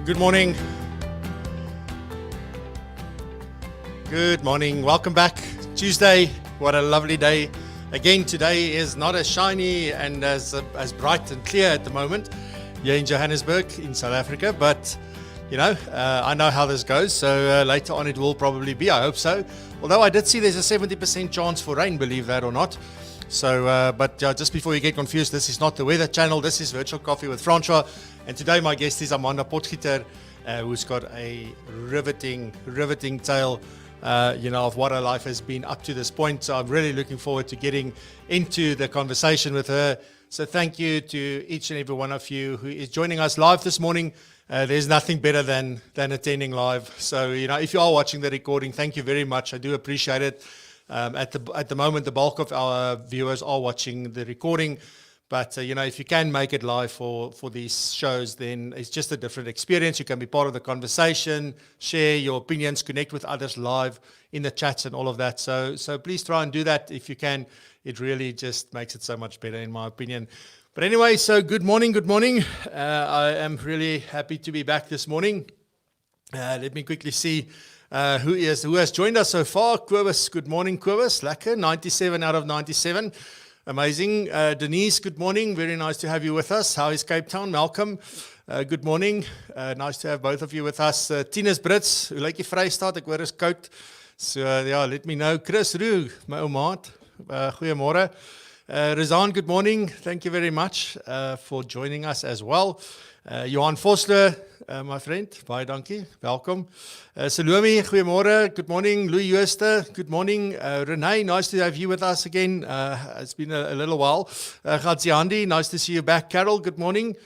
Good morning. Good morning. Welcome back. Tuesday. What a lovely day. Again, today is not as shiny and as bright and clear at the moment here in Johannesburg, in South Africa. But, I know how this goes. So later on it will probably be. I hope so. Although I did see there's a 70% chance for rain, believe that or not. So, just before you get confused, this is not the weather channel. This is Virtual Coffee with Francois. And today my guest is Potgieter, who's got a riveting tale, of what her life has been up to this point. So I'm really looking forward to getting into the conversation with her. So thank you to each and every one of you who is joining us live this morning. There's nothing better than attending live. So, if you are watching the recording, thank you very much. I do appreciate it. At the moment, the bulk of our viewers are watching the recording. But, if you can make it live for these shows, then it's just a different experience. You can be part of the conversation, share your opinions, connect with others live in the chats and all of that. So please try and do that if you can. It really just makes it so much better, in my opinion. But anyway, so good morning. I am really happy to be back this morning. Let me quickly see who has joined us so far. Kobus, good morning, Kobus. Lekker, 97 out of 97. Amazing. Denise, good morning. Very nice to have you with us. How is Cape Town? Malcolm, good morning. Nice to have both of you with us. Tinus Brits, hoe lyk die Vrystaat? Ek hoor is koud. So let me know. Chris Roo, my ou maat. Goeiemôre. Rizan, good morning. Thank you very much for joining us as well. Johan Vosloo, my friend, baie dankie. Welcome. Salome, goeiemôre. Good morning. Louis Jooste, good morning. Renee, nice to have you with us again. It's been a little while. Gatsiandi, nice to see you back. Carol, good morning.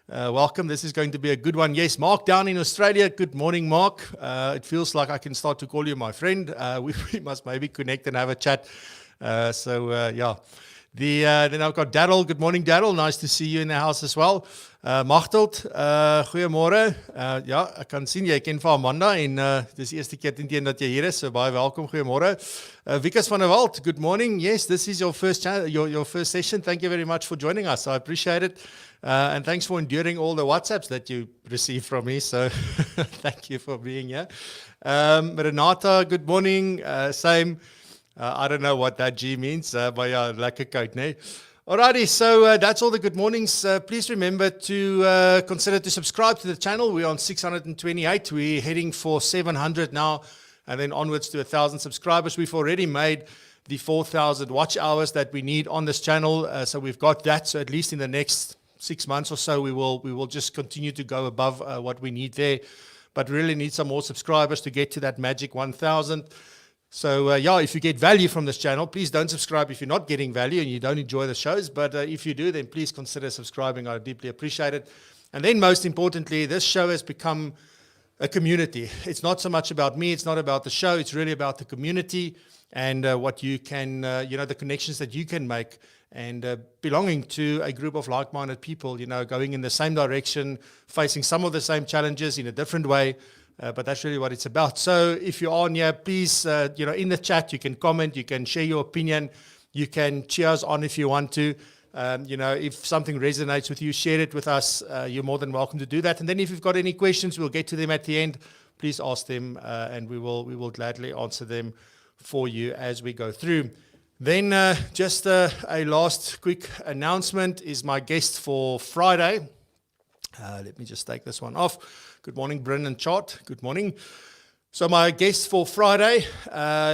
Welcome. This is going to be a good one. Yes, Mark down in Australia. Good morning, Mark. It feels like I can start to call you my friend. We must maybe connect and have a chat. Then I've got Daryl. Good morning, Daryl. Nice to see you in the house as well. Machteld, goeiemôre. Ek kan sien jy ken vir Amanda en dis die eerste keer teen dat jy hier is. So baie welkom. Goeiemôre. Wikus van der Walt. Good morning. Yes, this is your first your first session. Thank you very much for joining us. I appreciate it. And thanks for enduring all the WhatsApps that you received from me. So thank you for being here. Renata, good morning. Same. I don't know what that G means, but lekker koud, nee. Alrighty, so that's all the good mornings. Please remember to consider to subscribe to the channel. We're on 628. We're heading for 700 now, and then onwards to 1,000 subscribers. We've already made the 4,000 watch hours that we need on this channel. So we've got that. So at least in the next 6 months or so, we will just continue to go above what we need there. But really need some more subscribers to get to that magic 1,000. So, if you get value from this channel, please don't subscribe if you're not getting value and you don't enjoy the shows. But if you do, then please consider subscribing. I deeply appreciate it. And then most importantly, this show has become a community. It's not so much about me. It's not about the show. It's really about the community and what you can, the connections that you can make and belonging to a group of like-minded people, going in the same direction, facing some of the same challenges in a different way. But that's really what it's about. So if you're on here, please, in the chat, you can comment, you can share your opinion, you can cheer us on if you want to. If something resonates with you, share it with us. You're more than welcome to do that. And then if you've got any questions, we'll get to them at the end. Please ask them, and we will gladly answer them for you as we go through. Then just a last quick announcement is my guest for Friday. Let me just take this one off. Good morning, Bryn and Chart. Good morning. So my guest for Friday,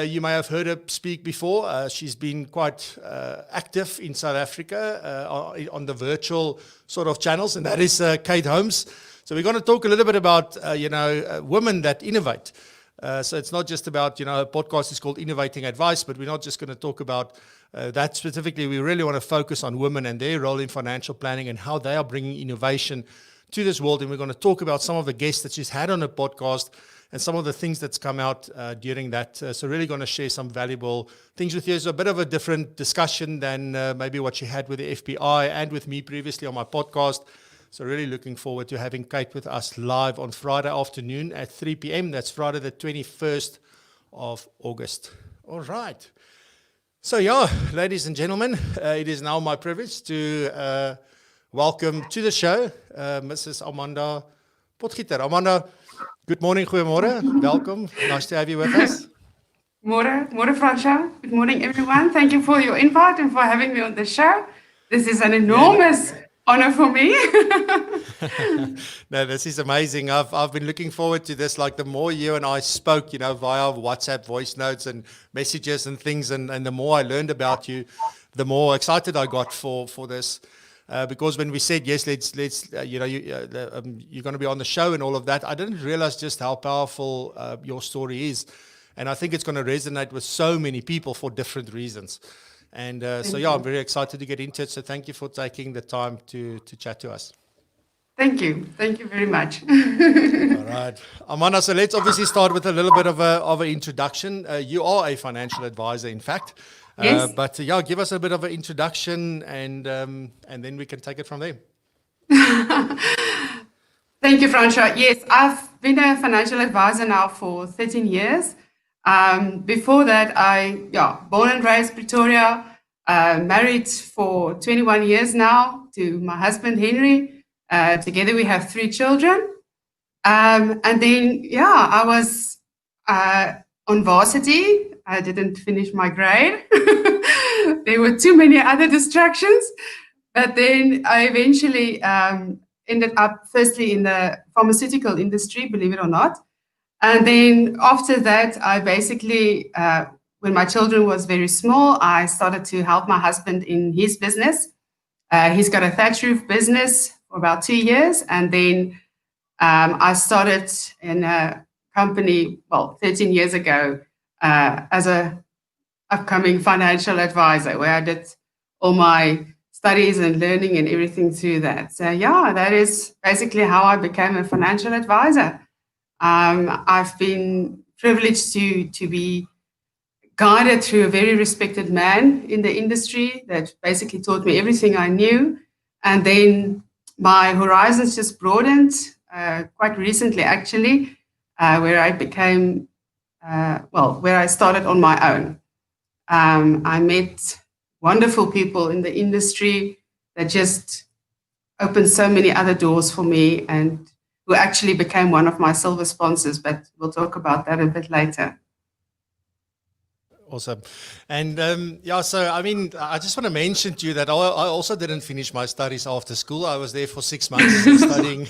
you may have heard her speak before. She's been quite active in South Africa on the virtual sort of channels, and that is Kate Holmes. So we're going to talk a little bit about, women that innovate. So it's not just about, a podcast is called Innovating Advice, but we're not just going to talk about that specifically. We really want to focus on women and their role in financial planning and how they are bringing innovation to this world. And we're going to talk about some of the guests that she's had on the podcast and some of the things that's come out during that. So really going to share some valuable things with you. It's a bit of a different discussion than maybe what she had with the FBI and with me previously on my podcast. So really looking forward to having Kate with us live on Friday afternoon at 3 p.m. That's Friday the 21st of August. All right. So ladies and gentlemen, it is now my privilege to welcome to the show Mrs. Amanda Potgieter. Amanda, good morning, goeiemorgen. Welcome. Nice to have you with us. Morgen, Fransja. Good morning, everyone. Thank you for your invite and for having me on the show. This is an enormous honor for me. No, this is amazing. I've been looking forward to this. Like the more you and I spoke, via WhatsApp voice notes and messages and things, and the more I learned about you, the more excited I got for this. Because when we said yes, you're going to be on the show and all of that, I didn't realize just how powerful your story is. And I think it's going to resonate with so many people for different reasons. And I'm very excited to get into it. So thank you for taking the time to chat to us. Thank you. Thank you very much. All right. Amanda, so let's obviously start with a little bit of an introduction. You are a financial advisor, in fact. Yes. But give us a bit of an introduction and then we can take it from there. Thank you, Fransja. Yes, I've been a financial advisor now for 13 years. Before that, born and raised Pretoria, married for 21 years now to my husband, Henry. Together we have 3 children. And then, I was on varsity. I didn't finish my grade. There were too many other distractions. But then I eventually ended up firstly in the pharmaceutical industry, believe it or not. And then after that, I basically, when my children was very small, I started to help my husband in his business. He's got a thatch roof business for about 2 years. And then I started in a company, 13 years ago, as a upcoming financial advisor, where I did all my studies and learning and everything through that. So that is basically how I became a financial advisor. I've been privileged to be guided through a very respected man in the industry that basically taught me everything I knew. And then my horizons just broadened quite recently, actually, where I became, where I started on my own. I met wonderful people in the industry that just opened so many other doors for me, and who actually became one of my silver sponsors, but we'll talk about that a bit later. Awesome. And so I just want to mention to you that I also didn't finish my studies after school. I was there for 6 months studying.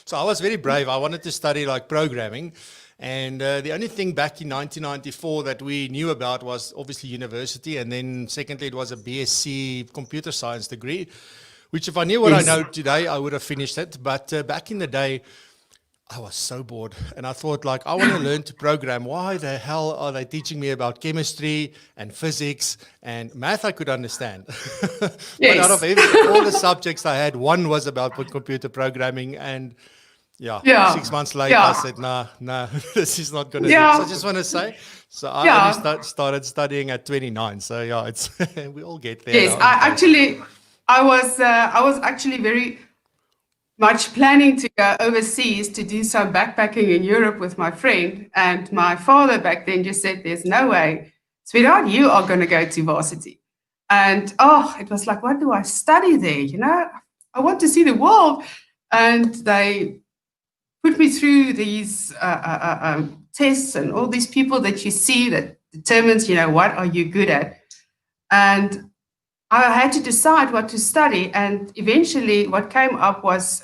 So I was very brave. I wanted to study like programming. And the only thing back in 1994 that we knew about was obviously university. And then secondly, it was a BSc computer science degree, which if I knew what I know today, I would have finished it. But back in the day, I was so bored. And I thought, I want to learn to program. Why the hell are they teaching me about chemistry and physics and math? I could understand. But out of all the subjects I had, one was about computer programming. And 6 months later, I said, no, this is not going to do. So I just want to say, I only started studying at 29. So it's we all get there. Yes, I was actually very much planning to go overseas to do some backpacking in Europe with my friend. And my father back then just said, there's no way, sweetheart, you are going to go to varsity. And it was like, what do I study there? I want to see the world. And they put me through these tests and all these people that you see that determines, what are you good at. And I had to decide what to study, and eventually what came up was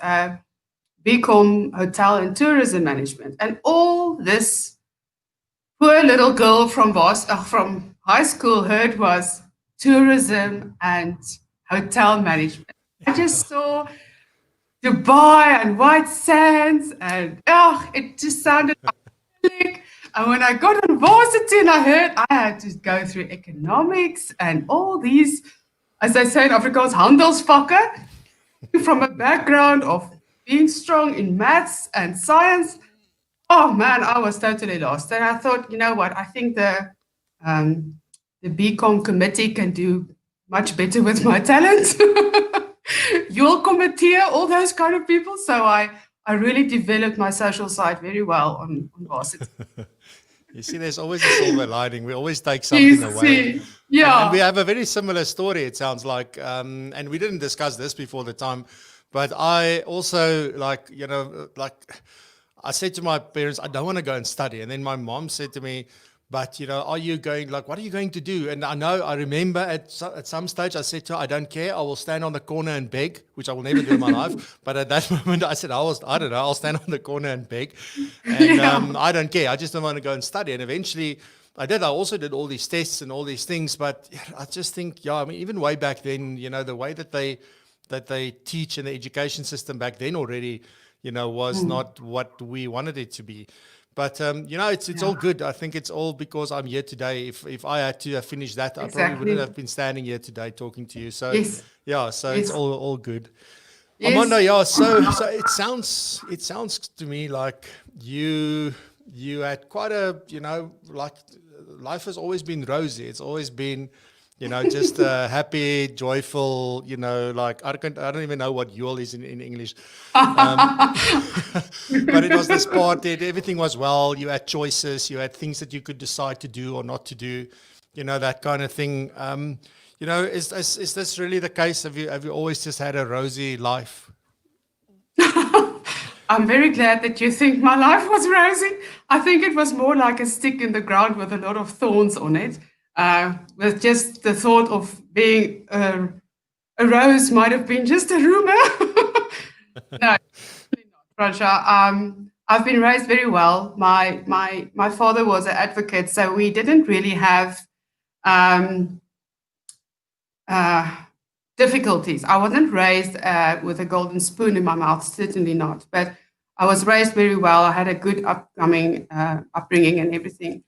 BCom Hotel and Tourism Management. And all this poor little girl from high school heard was tourism and hotel management. I just saw Dubai and white sands, and it just sounded idyllic. And when I got on varsity and I heard I had to go through economics and all these, as I say in Afrikaans, handelsvakke, from a background of being strong in maths and science, oh man, I was totally lost. And I thought, you know what, I think the BCom committee can do much better with my talent. Your committee, all those kind of people. So I really developed my social side very well on varsity. You see, there's always a silver lining. We always take something away. Yeah. And we have a very similar story, it sounds like. And we didn't discuss this before the time, But I also like I said to my parents, I don't want to go and study. And then my mom said to me, but are you going, like, what are you going to do? And I remember at some stage I said to her, I don't care. I will stand on the corner and beg, which I will never do in my life. But at that moment I said, I don't know, I'll stand on the corner and beg. And I don't care. I just don't want to go and study. And eventually I did. I also did all these tests and all these things. But I just think, I mean, even way back then, the way that they teach in the education system back then already, was not what we wanted it to be. But, it's all good. I think it's all because I'm here today. If I had to have finished that, I probably wouldn't have been standing here today talking to you. So, it's all good. Yes. Amanda, so it sounds to me like you had quite a, like life has always been rosy. It's always been, just happy, joyful, like I don't even know what yule is in English. But it was this part that everything was well. You had choices. You had things that you could decide to do or not to do, that kind of thing. Is this really the case? Have you always just had a rosy life? I'm very glad that you think my life was rosy. I think it was more like a stick in the ground with a lot of thorns on it. With just the thought of being a rose might have been just a rumor. No, Raja. I've been raised very well. My father was an advocate, so we didn't really have difficulties. I wasn't raised with a golden spoon in my mouth, certainly not. But I was raised very well. I had a good upbringing and everything.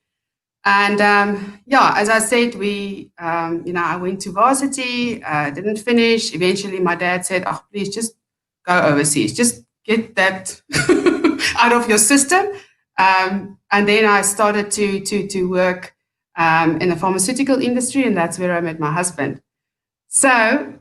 And as I said, I went to varsity, didn't finish. Eventually, my dad said, "Oh, please just go overseas. Just get that out of your system." And then I started to work in the pharmaceutical industry, and that's where I met my husband. So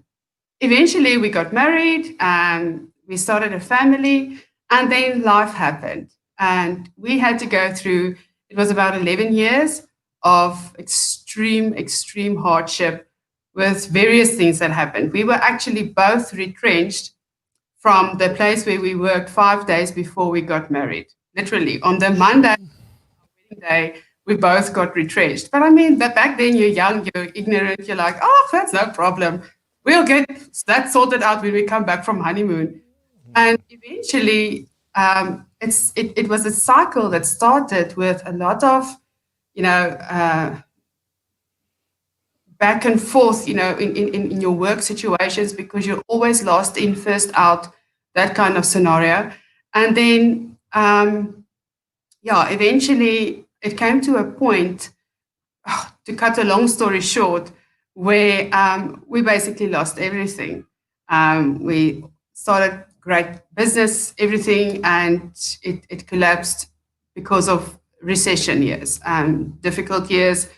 eventually, we got married, and we started a family, and then life happened, and we had to go through. It was about 11 years of extreme hardship with various things that happened. We were actually both retrenched from the place where we worked 5 days before we got married. Literally, on the Monday, wedding day, we both got retrenched. But I mean, back then you're young, you're ignorant, you're like, oh, that's no problem. We'll get that sorted out when we come back from honeymoon. And eventually, it was a cycle that started with a lot of, back and forth, in your work situations, because you're always last in, first out, that kind of scenario. And then, eventually it came to a point, to cut a long story short, where we basically lost everything. We started great business, everything, and it collapsed because of recession years, difficult years.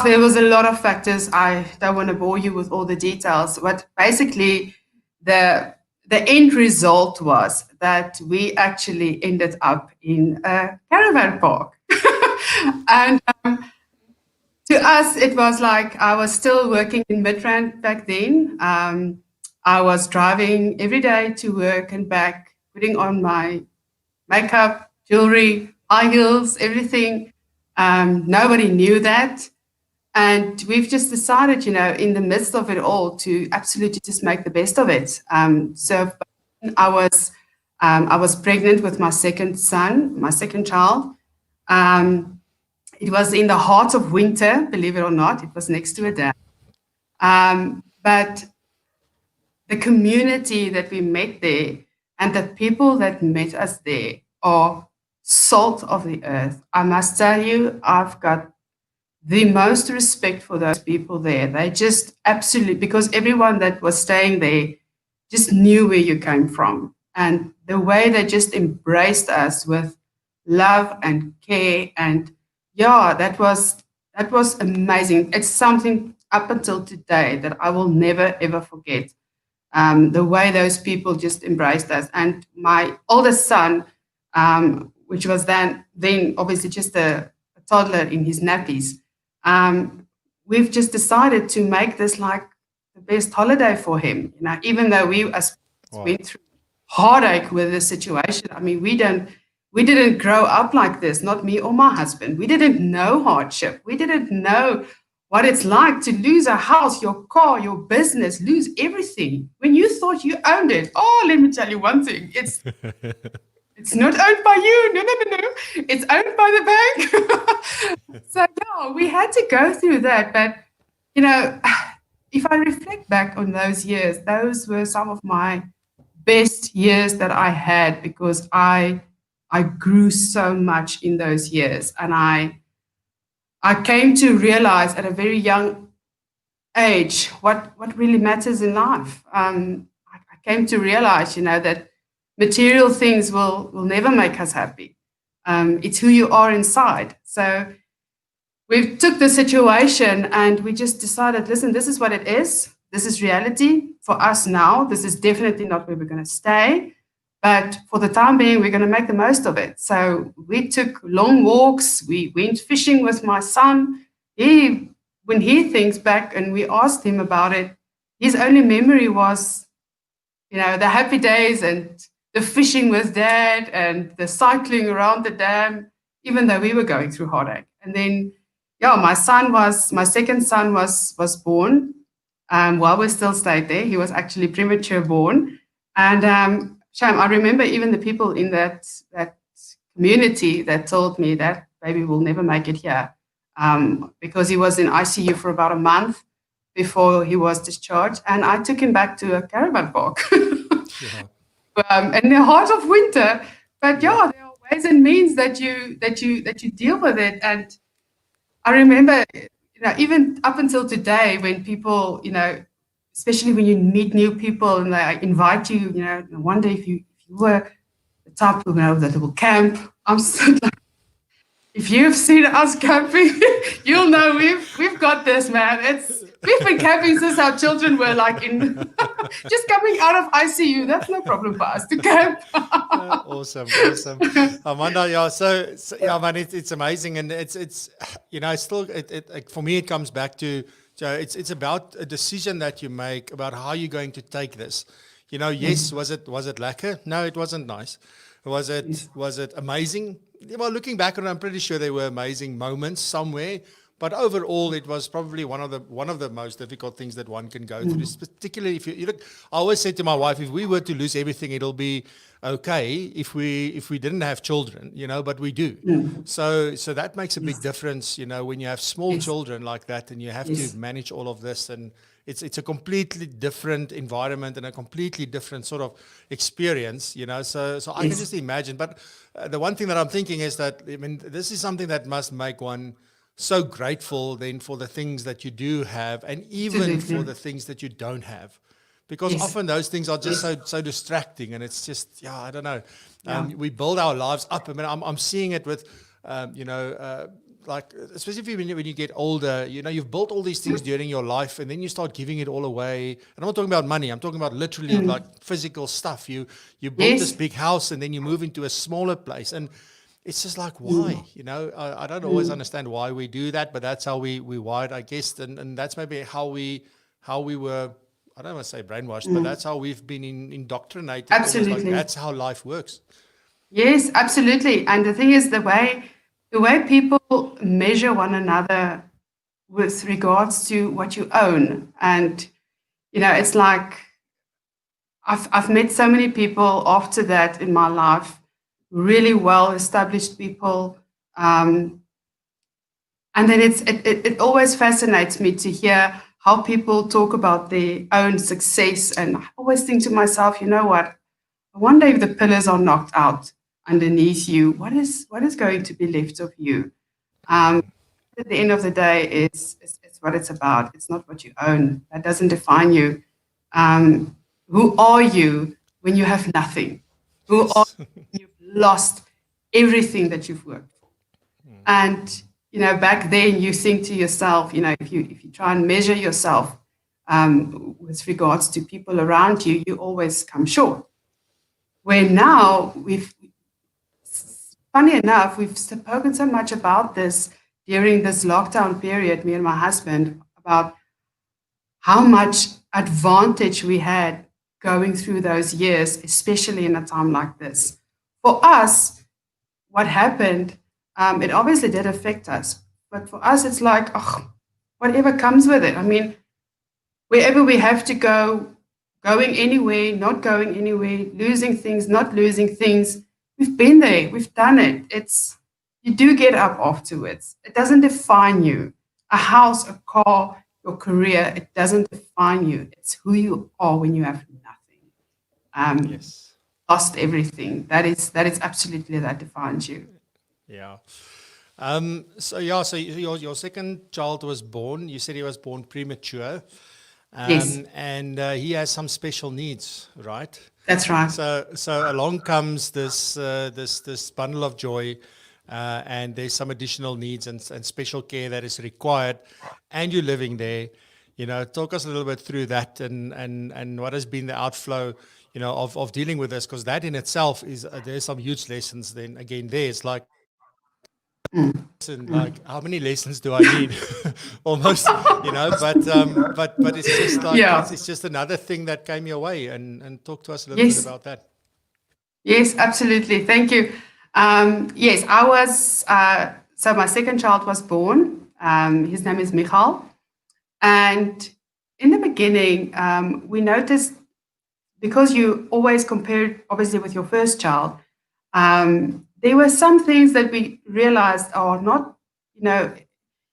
There was a lot of factors. I don't want to bore you with all the details, but basically the end result was that we actually ended up in a caravan park. And to us, it was like I was still working in Midrand back then. I was driving every day to work and back, putting on my makeup, jewelry, high heels, everything. Nobody knew that. And we've just decided, in the midst of it all, to absolutely just make the best of it. So I was pregnant with my second son, my second child. It was in the heart of winter, believe it or not. It was next to a dam. But the community that we met there and the people that met us there are salt of the earth. I must tell you, I've got the most respect for those people there. They just absolutely, because everyone that was staying there just knew where you came from. And the way they just embraced us with love and care, and that was amazing. It's something up until today that I will never, ever forget. The way those people just embraced us. And my oldest son, which was then obviously just a toddler in his nappies, we've just decided to make this like the best holiday for him. Even though we as went through heartache with the situation. I mean, we didn't grow up like this, not me or my husband. We didn't know hardship. We didn't know what it's like to lose a house, your car, your business, lose everything when you thought you owned it. Oh, let me tell you one thing. It's not owned by you. No. It's owned by the bank. So yeah, we had to go through that. But, if I reflect back on those years, those were some of my best years that I had, because I grew so much in those years. And I came to realize at a very young age what really matters in life. I came to realize, that material things will never make us happy. It's who you are inside. So we took the situation and we just decided, listen, this is what it is. This is reality for us now. This is definitely not where we're going to stay. But for the time being, we're going to make the most of it. So we took long walks. We went fishing with my son. When he thinks back and we asked him about it, his only memory was, the happy days and the fishing with Dad and the cycling around the dam, even though we were going through heartache. And then, my second son was born while we still stayed there. He was actually premature born. And Shame, I remember even the people in that community that told me that baby will never make it here, because he was in ICU for about a month before he was discharged. And I took him back to a caravan park in the heart of winter. But there are ways and means that you deal with it. And I remember, even up until today, when people, especially when you meet new people and they invite you, I wonder if you were the type of, that will camp. I'm so like, if you've seen us camping, you'll know we've got this, man. We've been camping since our children were like just coming out of ICU. That's no problem for us to camp. Awesome. Amanda, so man, it's amazing, and it's still for me it comes back to. So it's about a decision that you make about how you're going to take this. Yes, was it lekker? No, it wasn't nice. Was it amazing? Well, looking back on it, I'm pretty sure there were amazing moments somewhere. But overall, it was probably one of the most difficult things that one can go through. Particularly if you look, I always said to my wife, if we were to lose everything, it'll be okay if we didn't have children, but we do. So that makes a big difference, when you have small children like that and you have to manage all of this, and it's a completely different environment and a completely different sort of experience, So I can just imagine. But the one thing that I'm thinking is that, this is something that must make one so grateful then for the things that you do have, and even for the things that you don't have, because often those things are just so distracting, and it's just I don't know. We build our lives up. I'm seeing it with like especially when you get older, you've built all these things during your life, and then you start giving it all away. And I'm not talking about money. I'm talking about literally like physical stuff. You build this big house, and then you move into a smaller place, and it's just like, why? I don't always understand why we do that, but that's how we wired, I guess. And that's maybe how we were, I don't want to say brainwashed, but that's how we've been indoctrinated. Absolutely. Like that's how life works. Yes, absolutely. And the thing is, the way people measure one another with regards to what you own. And, it's like, I've met so many people after that in my life, really well-established people, and then it always fascinates me to hear how people talk about their own success. And I always think to myself, you know what? I wonder if the pillars are knocked out underneath you, what is going to be left of you? At the end of the day, it's what it's about. It's not what you own. That doesn't define you. Who are you when you have nothing? Who are you when you've lost everything that you've worked for? And back then you think to yourself, if you try and measure yourself with regards to people around you, you always come short. Where now funny enough, we've spoken so much about this during this lockdown period, me and my husband, about how much advantage we had going through those years, especially in a time like this. For us, what happened, it obviously did affect us. But for us, it's like, oh, whatever comes with it. I mean, wherever we have to go, going anywhere, not going anywhere, losing things, not losing things, we've been there, we've done it. You do get up afterwards. It doesn't define you. A house, a car, your career, it doesn't define you. It's who you are when you have nothing. Yes. Lost everything. That is absolutely, that defines you. Yeah. So your second child was born. You said he was born premature. Yes. And he has some special needs, right? That's right. So along comes this bundle of joy, and there's some additional needs and special care that is required, and you're living there. Talk us a little bit through that and what has been the outflow, of dealing with this, because that in itself is there's some huge lessons. Then again, there's like. Like, how many lessons do I need? Almost, but it's just like, it's just another thing that came your way, and talk to us a little bit about that. Yes, absolutely. Thank you. Yes, I was, so my second child was born. His name is Michal. And in the beginning, we noticed, because you always compare, obviously, with your first child, there were some things that we realized are not,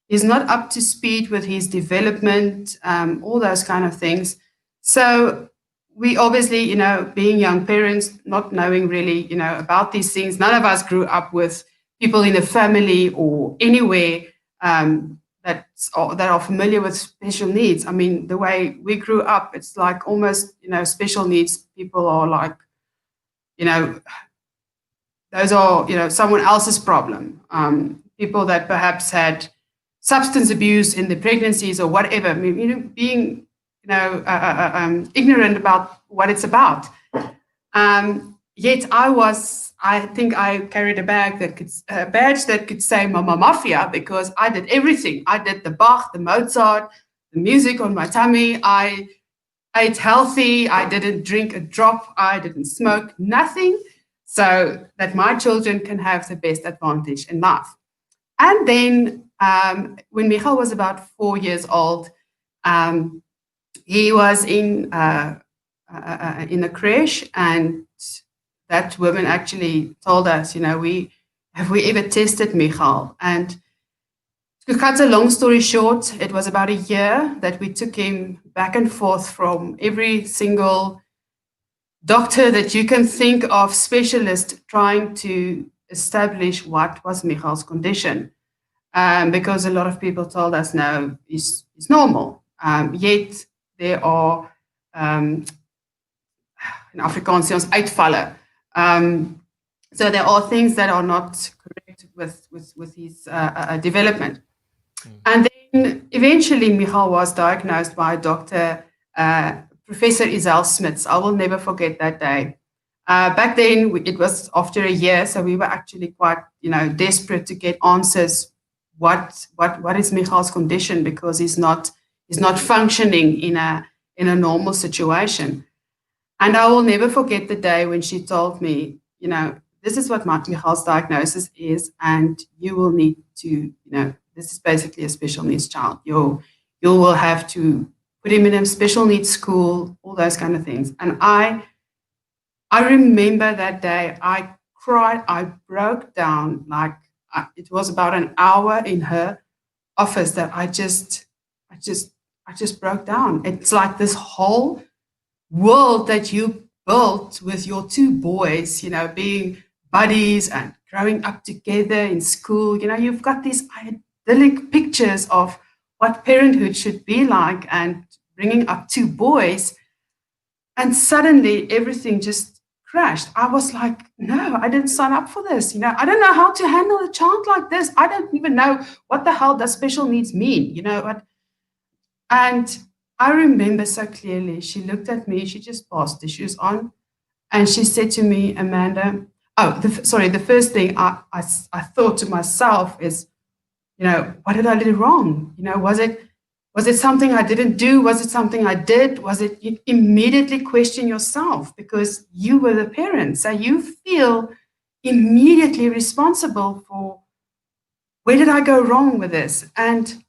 he's not up to speed with his development, all those kind of things. So we obviously, being young parents, not knowing really, about these things, none of us grew up with people in the family or anywhere that are familiar with special needs. I mean, the way we grew up, it's like almost, special needs people are like, those are, someone else's problem. People that perhaps had substance abuse in the pregnancies or whatever. I mean, being, ignorant about what it's about. Yet I think I carried a badge that could say Mama Mafia, because I did everything. I did the Bach, the Mozart, the music on my tummy. I ate healthy. I didn't drink a drop. I didn't smoke, nothing. So that my children can have the best advantage in life. And then when Michal was about 4 years old, he was in a creche, and that woman actually told us, have we ever tested Michal? And to cut a long story short, it was about a year that we took him back and forth from every single doctor that you can think of, specialist, trying to establish what was Michal's condition. Because a lot of people told us, no, he's normal. Yet there are, in Afrikaans, uitvallen. So there are things that are not correct with his development. And then eventually Michal was diagnosed by a doctor, Professor Isel Smits. I will never forget that day. Back then, it was after a year, so we were actually quite, desperate to get answers. What is Michal's condition? Because he's not functioning in a normal situation. And I will never forget the day when she told me, this is what Michal's diagnosis is, and you will need to, this is basically a special needs child. You will have to put him in a special needs school, all those kind of things. And I remember that day, I cried, I broke down, like it was about an hour in her office that I just broke down. It's like this whole world that you built with your two boys, being buddies and growing up together in school. You've got these idyllic pictures of what parenthood should be like and bringing up two boys. And suddenly everything just crashed. I was like, no, I didn't sign up for this. I don't know how to handle a child like this. I don't even know what the hell does special needs mean, And I remember so clearly, she looked at me, she just passed the shoes on, and she said to me, Amanda, the first thing I thought to myself is, what did I do wrong? Was it Was it something I didn't do? Was it something I did? Was it, you immediately question yourself because you were the parent. So you feel immediately responsible for, where did I go wrong with this? And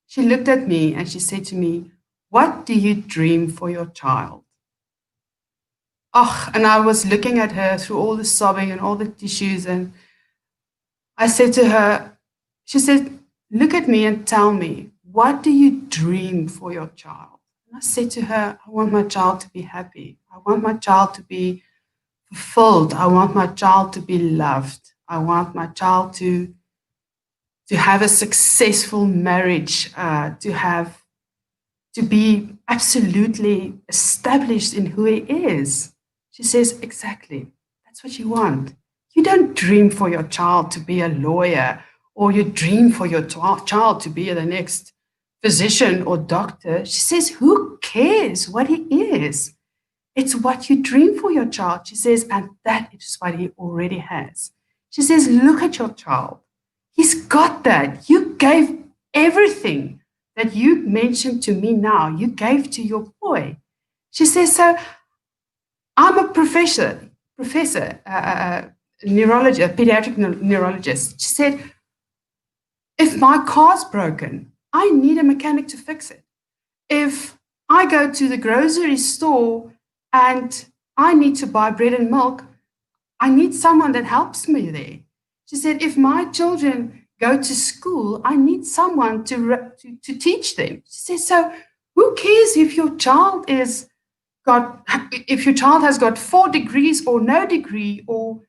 she looked at me and she said to me, what do you dream for your child? Oh, and I was looking at her through all the sobbing and all the tissues. And I said to her, she said, look at me and tell me, what do you dream for your child? And I said to her, I want my child to be happy. I want my child to be fulfilled. I want my child to be loved. I want my child to have a successful marriage, to be absolutely established in who he is. She says, exactly. That's what you want. You don't dream for your child to be a lawyer, or you dream for your child to be the next physician or doctor. She says, who cares what he is? It's what you dream for your child. She says, and that is what he already has. She says, look at your child. He's got that. You gave everything that you mentioned to me now, you gave to your boy. She says, so I'm a professor, neurologist, a pediatric neurologist. She said, if my car's broken, I need a mechanic to fix it. If I go to the grocery store and I need to buy bread and milk, I need someone that helps me there. She said, if my children go to school, I need someone to teach them. She says, so who cares if your child has got 4 degrees or no degree, or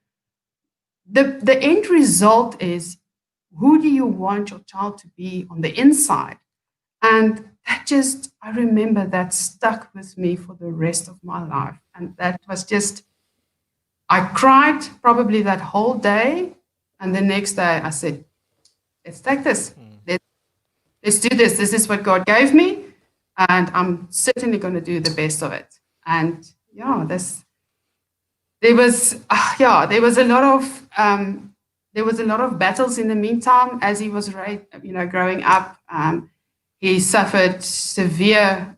the end result is, who do you want your child to be on the inside? And I remember that stuck with me for the rest of my life. And that was just, I cried probably that whole day. And the next day I said, let's take this. Let's do this. This is what God gave me. And I'm certainly going to do the best of it. And yeah, there was a lot of battles in the meantime as he was growing up. He suffered severe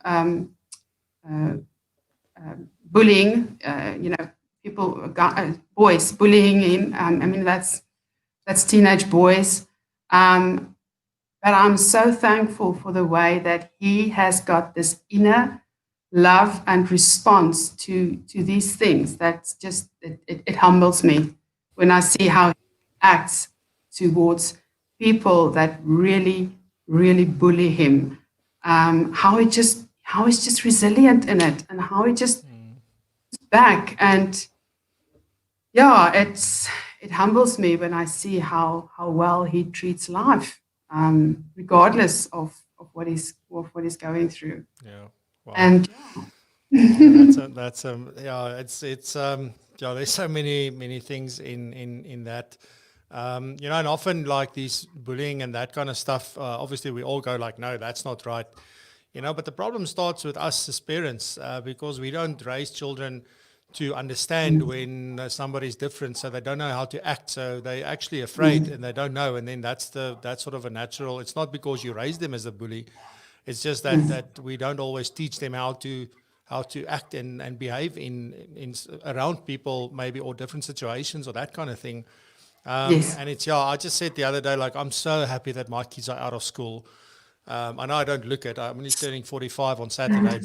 bullying. Boys bullying him. That's teenage boys. But I'm so thankful for the way that he has got this inner love and response to these things. That's just, it humbles me when I see how he acts towards people that really, really bully him. How he's just resilient in it, and how he just back. And yeah, it humbles me when I see how well he treats life, regardless of what he's going through. Yeah. Wow. And there's so many things in that. And often like these bullying and that kind of stuff, obviously we all go like, no, that's not right. But the problem starts with us as parents, because we don't raise children to understand when somebody's different, so they don't know how to act, so they're actually afraid and they don't know, and then that's sort of a natural. It's not because you raise them as a bully, it's just that we don't always teach them how to act and behave in around people, maybe, or different situations or that kind of thing. yes. And I just said the other day, like, I'm so happy that my kids are out of school. I know I don't look it. I'm only turning 45 on Saturday,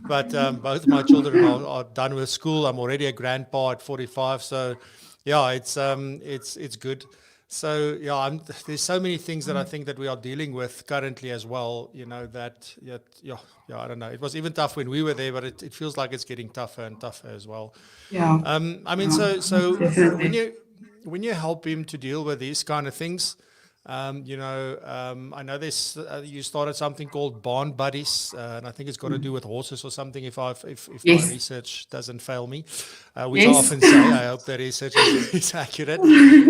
but both my children are done with school. I'm already a grandpa at 45, so yeah, it's good. So yeah, there's so many things that I think that we are dealing with currently as well. That I don't know. It was even tough when we were there, but it feels like it's getting tougher and tougher as well. Yeah. So Definitely. when you help him to deal with these kind of things, I know there's you started something called Barn Buddies, and I think it's got to do with horses or something. If Yes. my research doesn't fail me, which I Yes. often say, I hope the research is accurate.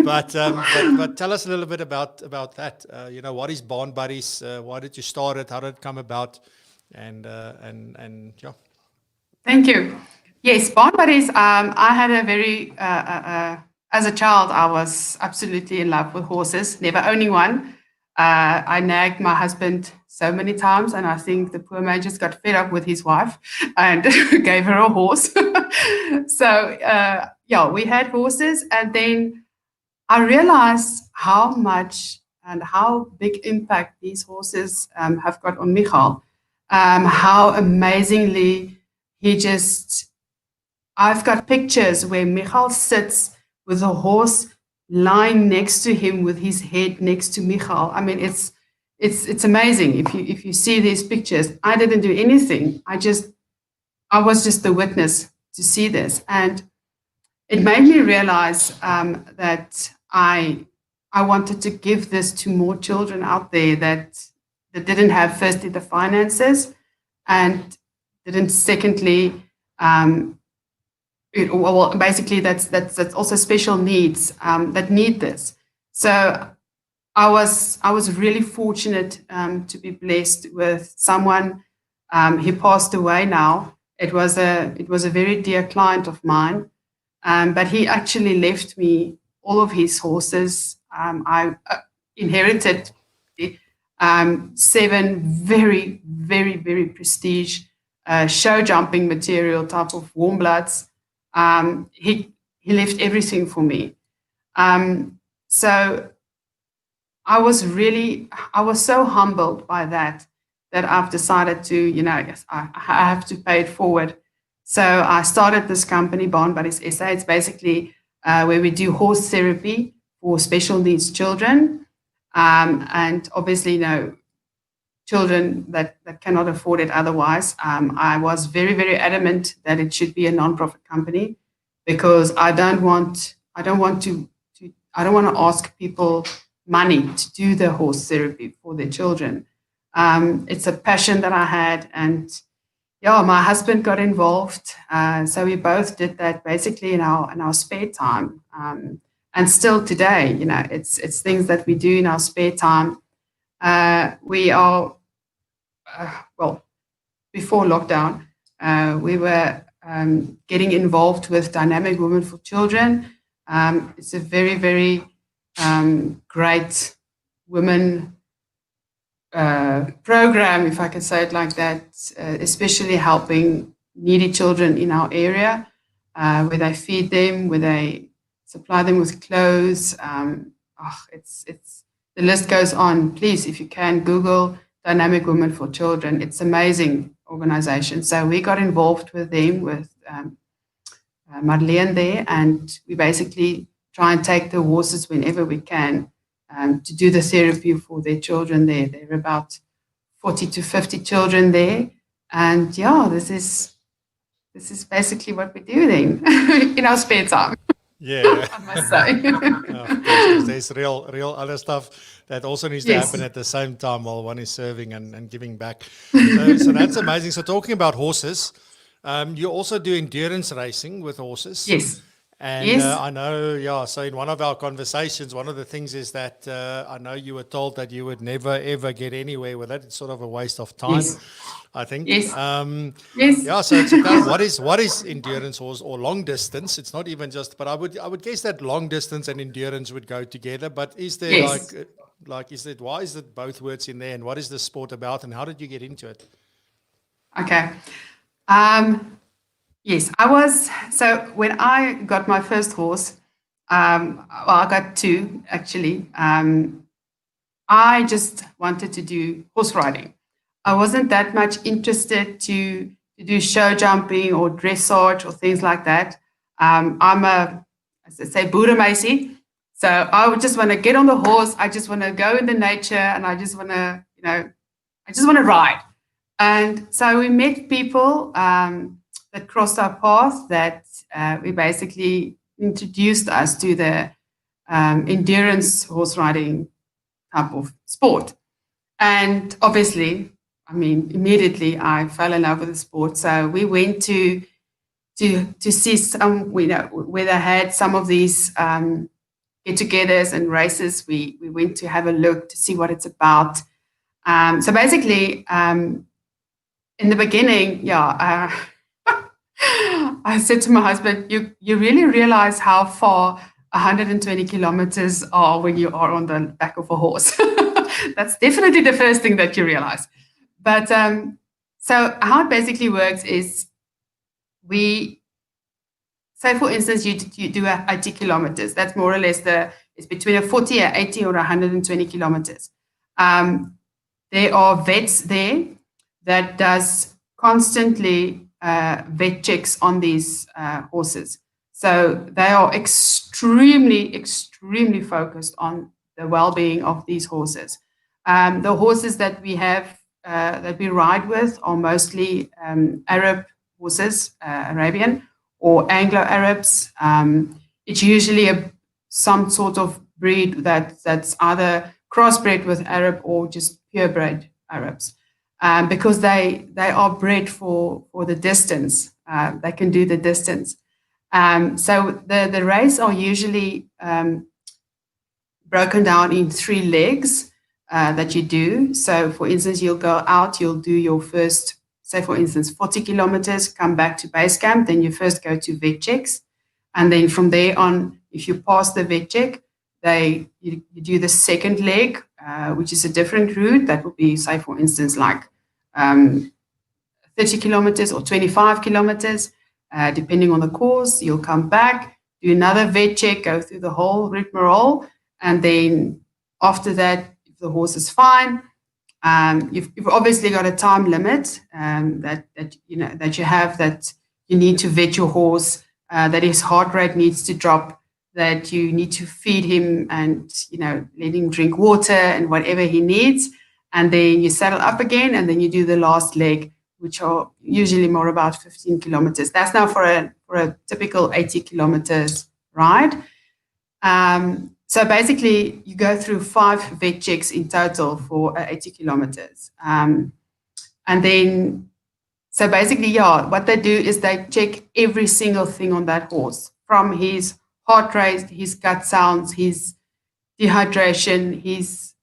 But tell us a little bit about that. What is Barn Buddies? Why did you start it? How did it come about? And yeah. Thank you. Yes, Barn Buddies. I had a very, as a child, I was absolutely in love with horses, never owning one. I nagged my husband so many times, and I think the poor man just got fed up with his wife and gave her a horse. So, yeah, we had horses, and then I realized how much and how big impact these horses have got on Michal. How amazingly he just, I've got pictures where Michal sits with a horse lying next to him with his head next to Michal. I mean, it's amazing if you see these pictures. I didn't do anything. I was just the witness to see this, and it made me realize that I wanted to give this to more children out there that didn't have firstly the finances, and didn't secondly well, basically that's also special needs that need this. So I was really fortunate to be blessed with someone. He passed away now. It was a very dear client of mine, but he actually left me all of his horses. I inherited 7 very, very, very prestige show jumping material type of warm bloods. He left everything for me. So I was so humbled by that I've decided to, I have to pay it forward. So I started this company, Barn Buddies SA. It's basically where we do horse therapy for special needs children. And obviously, children that cannot afford it otherwise. I was very, very adamant that it should be a non-profit company, because I don't want to ask people money to do the horse therapy for their children. It's a passion that I had, and yeah, my husband got involved. So we both did that basically in our spare time. And still today, it's things that we do in our spare time. We are, well, before lockdown, we were getting involved with Dynamic Women for Children. It's a very, very great women program, if I can say it like that, especially helping needy children in our area, where they feed them, where they supply them with clothes. It's the list goes on. Please, if you can, Google Dynamic Women for Children. It's amazing organization. So we got involved with them, with Madeleine there, and we basically try and take the horses whenever we can to do the therapy for their children there. There are about 40 to 50 children there. And yeah, this is basically what we do then in our spare time. Yeah, I must say. of course, there's real other stuff that also needs to happen at the same time while one is serving and giving back. So that's amazing. So talking about horses, you also do endurance racing with horses. Yes. And I know, so in one of our conversations, one of the things is that I know you were told that you would never, ever get anywhere with it. It's sort of a waste of time, I think. Yes. Yeah, so it's kind of what is endurance horse or long distance? It's not even just, but I would guess that long distance and endurance would go together. But is there why is it both words in there? And what is the sport about? And how did you get into it? Okay. Yes, so when I got my first horse, I got 2 actually. I just wanted to do horse riding. I wasn't that much interested to do show jumping or dressage or things like that. I'm as I say, boeremeissie. So I would just want to get on the horse. I just want to go in the nature, and I just want to, ride. And so we met people that crossed our path, that we basically introduced us to the endurance horse riding type of sport. And obviously, immediately I fell in love with the sport. So we went to see some, where they had some of these get-togethers and races. We went to have a look to see what it's about. So basically, in the beginning, I said to my husband, you really realize how far 120 kilometers are when you are on the back of a horse. That's definitely the first thing that you realize. But so how it basically works is say for instance, you do 80 kilometers. That's more or less it's between a 40, a 80 or 120 kilometers. There are vets there that does constantly vet checks on these horses. So they are extremely, extremely focused on the well-being of these horses. The horses that we have, that we ride with, are mostly Arab horses, Arabian or Anglo-Arabs. It's usually some sort of breed that's either crossbred with Arab or just purebred Arabs, because they are bred for the distance. They can do the distance. So the race are usually broken down in 3 legs that you do. So for instance, you'll go out, you'll do your first, say for instance, 40 kilometers, come back to base camp, then you first go to vet checks. And then from there on, if you pass the vet check, you do the second leg, which is a different route. That would be, say for instance, like 30 kilometers or 25 kilometers, depending on the course. You'll come back, do another vet check, go through the whole rigmarole. And then after that, if the horse is fine, you've obviously got a time limit that you have, that you need to vet your horse, that his heart rate needs to drop, that you need to feed him and let him drink water and whatever he needs. And then you saddle up again, and then you do the last leg, which are usually more about 15 kilometers. That's now for a typical 80 kilometers ride. So basically, you go through 5 vet checks in total for 80 kilometers. And then, so basically, what they do is they check every single thing on that horse, from his heart rate, his gut sounds, his dehydration, if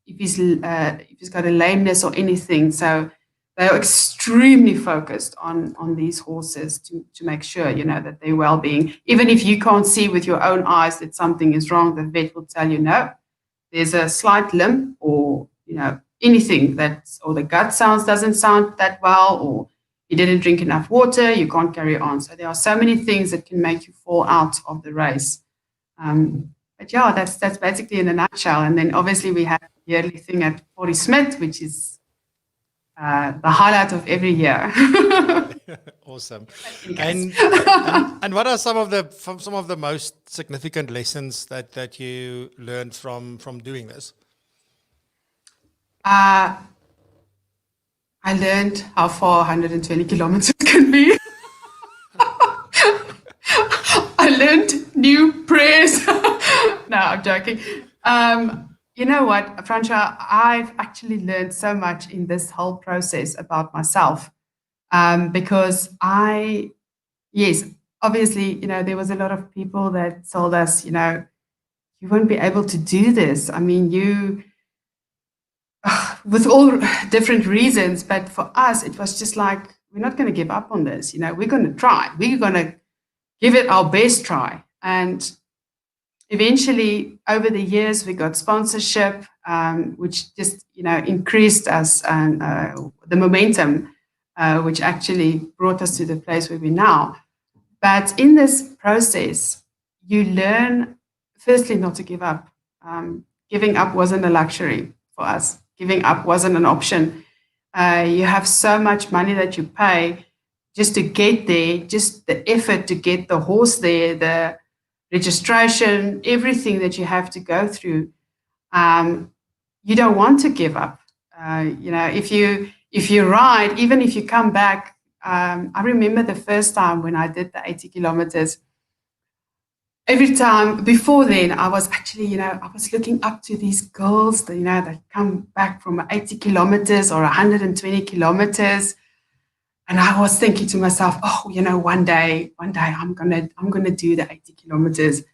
he's got a lameness or anything. So they are extremely focused on these horses to make sure, that they're well-being. Even if you can't see with your own eyes that something is wrong, the vet will tell you, no, there's a slight limp, or, anything or the gut doesn't sound that well, or you didn't drink enough water, you can't carry on. So there are so many things that can make you fall out of the race. But yeah, that's basically in a nutshell. And then obviously we have the yearly thing at Forty Smith, which is the highlight of every year. Awesome. And what are some of the most significant lessons that you learned from doing this? I learned how far 120 kilometers can be. I learned new prayers. No, I'm joking. You know what, Francia, I've actually learned so much in this whole process about myself, because obviously, there was a lot of people that told us, you won't be able to do this. I mean, with all different reasons, but for us, it was just like, we're not going to give up on this. We're going to try. We're going to give it our best try. And eventually, over the years, we got sponsorship, which just, increased us and the momentum, which actually brought us to the place where we're now. But in this process, you learn, firstly, not to give up. Giving up wasn't a luxury for us. Giving up wasn't an option. You have so much money that you pay just to get there, just the effort to get the horse there, the registration, everything that you have to go through. You don't want to give up. If you ride, even if you come back, I remember the first time when I did the 80 kilometers. Every time before then, I was actually, I was looking up to these girls, that come back from 80 kilometers or 120 kilometers. And I was thinking to myself, one day I'm gonna do the 80 kilometers.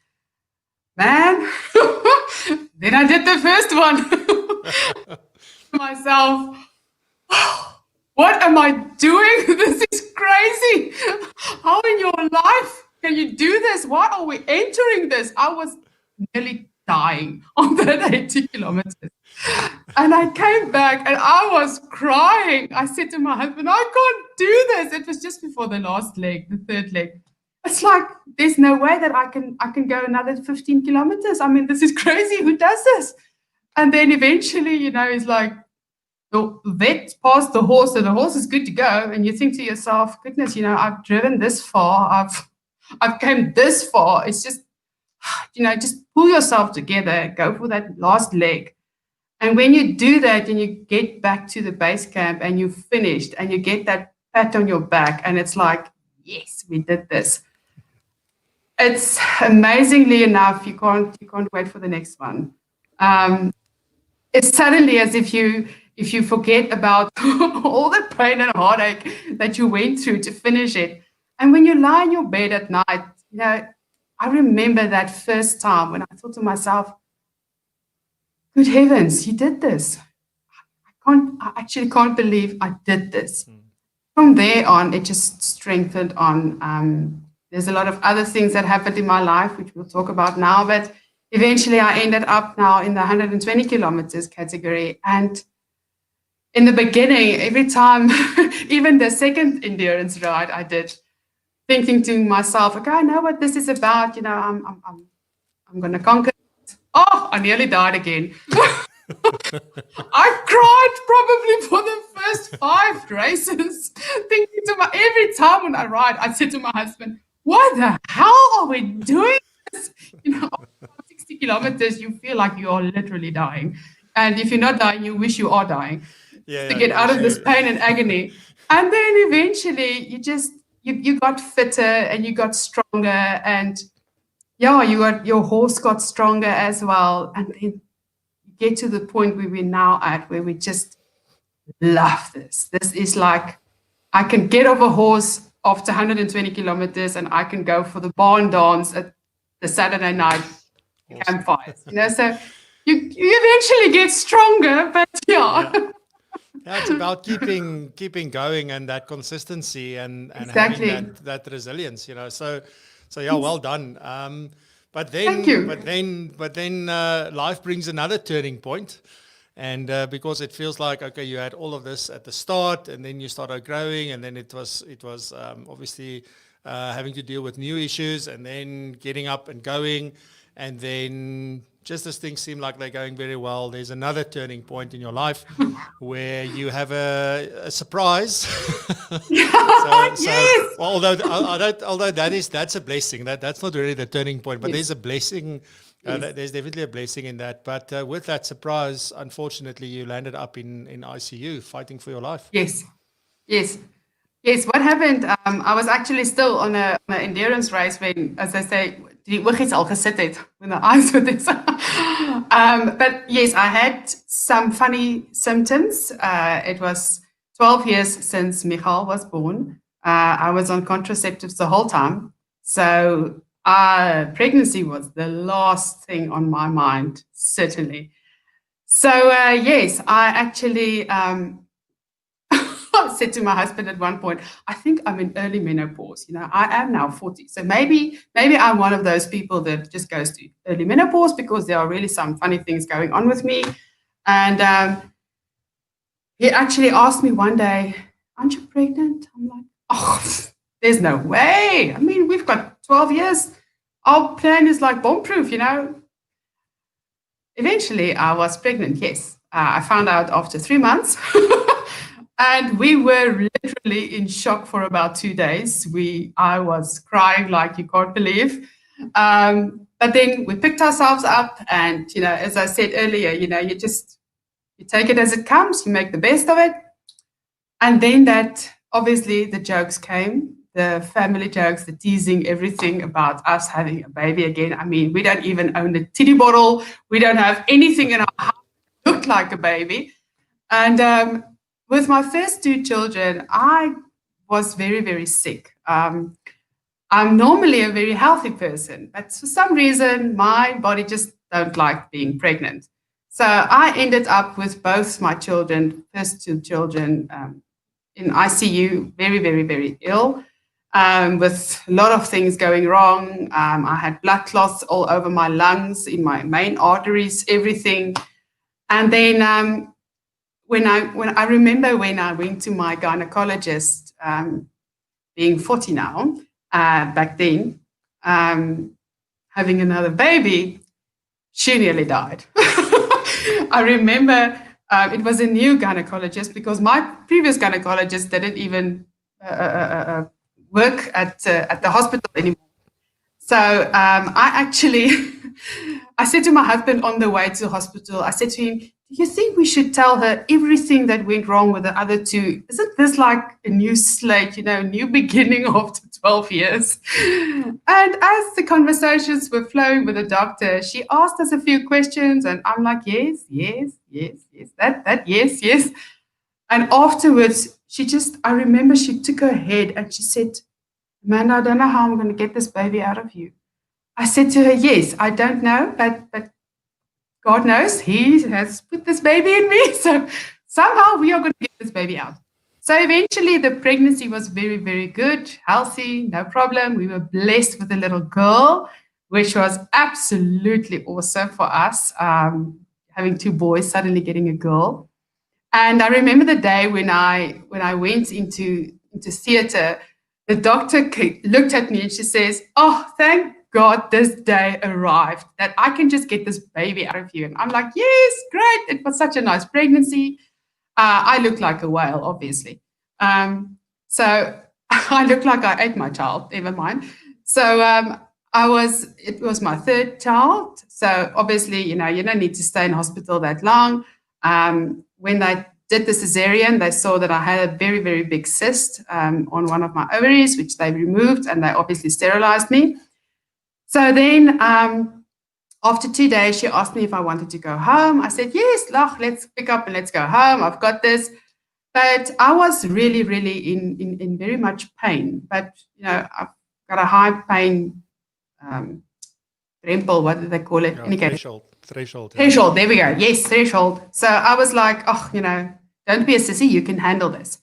Man, then I did the first one. Myself, what am I doing? This is crazy. How in your life can you do this? Why are we entering this? I was nearly dying on that 80 kilometers. And I came back and I was crying. I said to my husband, I can't do this. It was just before the last leg, the third leg. It's like, there's no way that I can go another 15 kilometers. I mean, this is crazy. Who does this? And then eventually, it's like the vet passed the horse and the horse is good to go. And you think to yourself, goodness, I've driven this far. I've came this far. It's just, just pull yourself together, go for that last leg. And when you do that and you get back to the base camp and you've finished and you get that pat on your back and it's like, yes, we did this. It's amazingly enough, you can't wait for the next one. It's suddenly as if you forget about all the pain and heartache that you went through to finish it. And when you lie in your bed at night, I remember that first time when I thought to myself, good heavens, you did this. I actually can't believe I did this. From there on, it just strengthened on. There's a lot of other things that happened in my life, which we'll talk about now, but eventually I ended up now in the 120 kilometers category. And in the beginning, every time, even the second endurance ride I did, thinking to myself, okay, I know what this is about. I'm going to conquer it. Oh, I nearly died again. I cried probably for the first 5 races, thinking every time when I ride, I said to my husband, what the hell are we doing this? 60 kilometers, you feel like you are literally dying. And if you're not dying, you wish you are dying to get out of this pain and agony. And then eventually you got fitter and you got stronger and your horse got stronger as well. And then you get to the point where we're now at, where we just love this. This is like, I can get off a horse after 120 kilometers and I can go for the barn dance at the Saturday night campfires. So you eventually get stronger, but yeah. It's about keeping going and that consistency and exactly. having that resilience, So yeah, well done. But then, Thank you. But then, life brings another turning point, and because it feels like, okay, you had all of this at the start, and then you started growing, and then it was obviously having to deal with new issues, and then getting up and going, and then just as things seem like they're going very well, there's another turning point in your life where you have a surprise. Yes. Although that's a blessing. That's not really the turning point, but there's a blessing. There's definitely a blessing in that. But with that surprise, unfortunately, you landed up in ICU fighting for your life. Yes. What happened? I was actually still on an endurance race when, as I say, die oogies al gesit het when the eyes were this. But yes, I had some funny symptoms. It was 12 years since Michal was born. I was on contraceptives the whole time. So pregnancy was the last thing on my mind, certainly. So yes, I actually said to my husband at one point, I think I'm in early menopause. I am now 40. So maybe I'm one of those people that just goes to early menopause because there are really some funny things going on with me. And he actually asked me one day, aren't you pregnant? I'm like, oh, there's no way. I mean, we've got 12 years. Our plan is like bomb-proof, Eventually, I was pregnant, yes. I found out after 3 months. And we were literally in shock for about 2 days. I was crying like you can't believe. But then we picked ourselves up and, as I said earlier, you take it as it comes, you make the best of it. And then obviously the jokes came, the family jokes, the teasing, everything about us having a baby again. I mean, we don't even own a titty bottle. We don't have anything in our house that looked like a baby. And with my first 2 children, I was very, very sick. I'm normally a very healthy person, but for some reason, my body just don't like being pregnant. So I ended up with both my children, first 2 children, in ICU, very, very, very ill, with a lot of things going wrong. I had blood clots all over my lungs, in my main arteries, everything. And then when I remember when I went to my gynecologist, being 40 now, back then, having another baby, she nearly died. I remember it was a new gynecologist because my previous gynecologist didn't even work at the hospital anymore. So I actually, I said to my husband on the way to the hospital, I said to him, do you think we should tell her everything that went wrong with the other two? Isn't this like a new slate, new beginning after 12 years? And as the conversations were flowing with the doctor, she asked us a few questions and I'm like, yes, that, yes. And afterwards, I remember she took her head and she said, Amanda, I don't know how I'm going to get this baby out of you. I said to her, yes, I don't know, but God knows He has put this baby in me. So somehow we are going to get this baby out. So eventually the pregnancy was very, very good, healthy, no problem. We were blessed with a little girl, which was absolutely awesome for us, having two boys, suddenly getting a girl. And I remember the day when I went into theater, the doctor looked at me and she says, oh, thank God this day arrived, that I can just get this baby out of you. And I'm like, yes, great. It was such a nice pregnancy. I looked like a whale, obviously. So I looked like I ate my child, never mind. So it was my third child. So obviously, you don't need to stay in hospital that long. When they did the cesarean, they saw that I had a very, very big cyst on one of my ovaries, which they removed, and they obviously sterilized me. So then after 2 days, she asked me if I wanted to go home. I said, yes, let's pick up and let's go home. I've got this. But I was really, really in very much pain. But, I've got a high pain drempel, what do they call it? Threshold. Threshold, there we go. Yes, threshold. So I was like, don't be a sissy, you can handle this.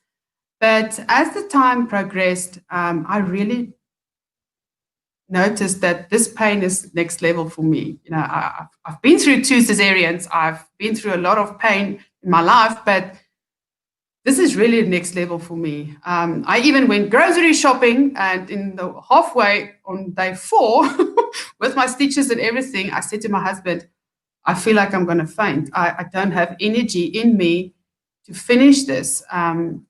But as the time progressed, I really noticed that this pain is next level for me. I've been through 2 cesareans. I've been through a lot of pain in my life, but this is really next level for me. I even went grocery shopping, and in the halfway on day 4, with my stitches and everything, I said to my husband, I feel like I'm going to faint. I don't have energy in me to finish this. And